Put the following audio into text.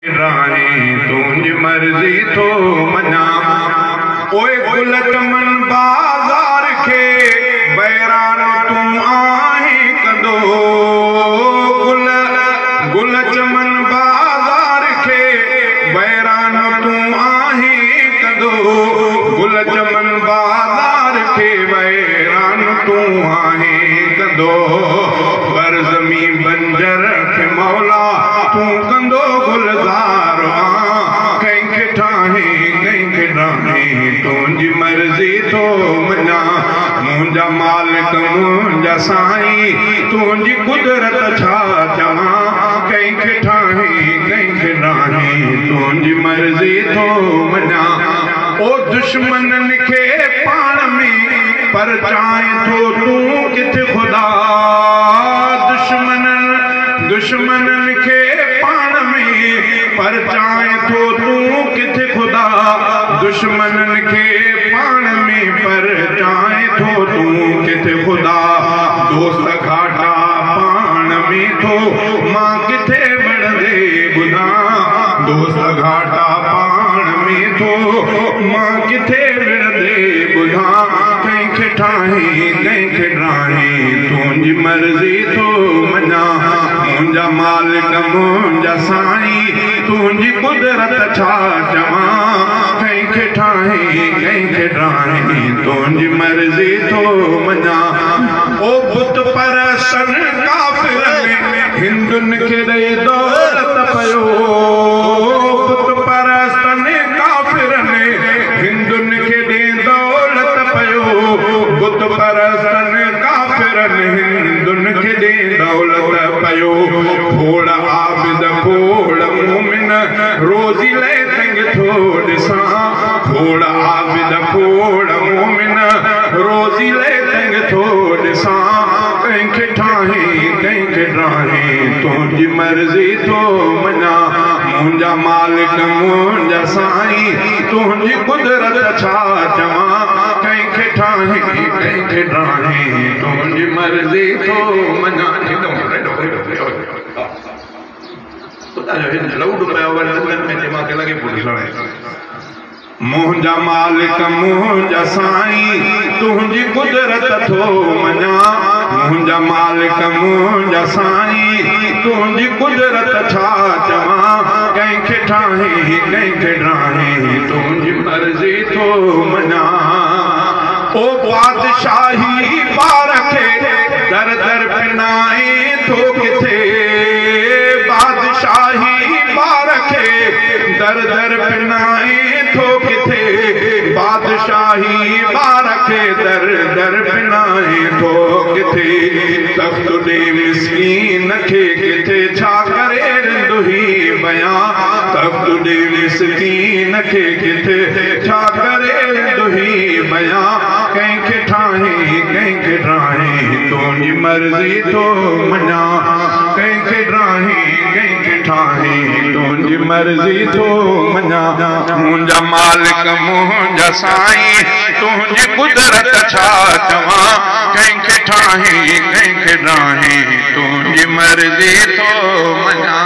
रानी तुझी मर्जी तो मना ओए गुल चमन बाजार के बैरान तुम आहे कंदो गुल गुल चमन बाजार के बैरान तुम आहे कंदो गुल चमन बाजार के बैरान तुम आहे कंदो पर ज़मी बंजर के मौला तू कंदो गुलजार कंहिंखे ठाहे कंहिंखे ठाहे तुंहिंजी मर्ज़ी तो मञा मुंहिंजा मालिक मुंहिंजा साईं तुंहिंजी कुदरत छा चवां कंहिंखे ठाहे कंहिंखे ठाहे तुंहिंजी मर्ज़ी तो मञा ओ दुश्मननि खे पाण में पर चाहे थो तूं किथे खुदा दुश्मननि खे पाण में पर चाहे थो तूं किथे खुदा दुश्मननि खे पाण में पर चाहे थो तूं किथे खुदा दोस्त घाटा पाण में थो मां किथे बढ़ंदे ॿुधा दोस्त घाटा पाण में थो मां किथे बढ़ंदे ॿुधा कंहिंखे ठाहे कंहिंखे ठाहे तुंहिंजी मर्ज़ी तो मञा मुंहिंजा मालिक मुंहिंजा साईं तुंहिंजी कुदरत छा चवां कंहिंखे ठाहे कंहिंखे ठाहे तुंहिंजी मर्ज़ी तो मञा ओ बुत परसन काफ़िरनि हिंदुनि खे ॾेई दौलत पयो बुत परसन काफ़िरनि हिंदुनि खे ॾेई दौलत पयो बुत परसन काफ़िरनि हिंदुनि खे ॾेई दौलत पयो खोड़ आबिद खोड़ मोमिन रोज़ी ले तंग थो ॾिसां खोड़ आबिद खोड़ मोमिन रोज़ी ले तंग थो ॾिसां कंहिंखे ठाहे कंहिंखे ठाहे तुंहिंजी मर्ज़ी तो मञा मुंहिंजा मालिक मुंहिंजा साईं तुंहिंजी कुदरत छा चवां कंहिंखे ठाहे कंहिंखे ठाहे तुंहिंजी मर्ज़ी तो मञा मुंहिंजा मालिक मुंहिंजा साईं तुंहिंजी कुदरत थो मञा मुंहिंजा मालिक मुंहिंजा साईं तुंहिंजी कुदरत छा चवां कंहिंखे ठाहे कंहिंखे ठाहे तुंहिंजी मर्ज़ी तो मञा ओ बादशाही पार खे दर दर पिनाए थो किथे बादशाही पार खे दर दर पिनाए थो किथे बादशाही पार खे दर दर पिनाए थो किथे तख़्त ॾे मिस्कीन खे किथे छा करे रिंदुही बयां तख़्त ॾे मिस्कीन खे किथे छा करे रिंदुही बयां कंहिंखे ठाहे कंहिंखे ठाहे तुंहिंजी मर्ज़ी तो मञा कंहिंखे ठाहे कंहिंखे ठाहे तुंहिंजी मर्ज़ी तो मञा मुंहिंजा मालिक मुंहिंजा साईं तुंहिंजी कुदरत छा चवां कंहिंखे ठाहे कंहिंखे ठाहे तुंहिंजी मर्ज़ी तो मञा।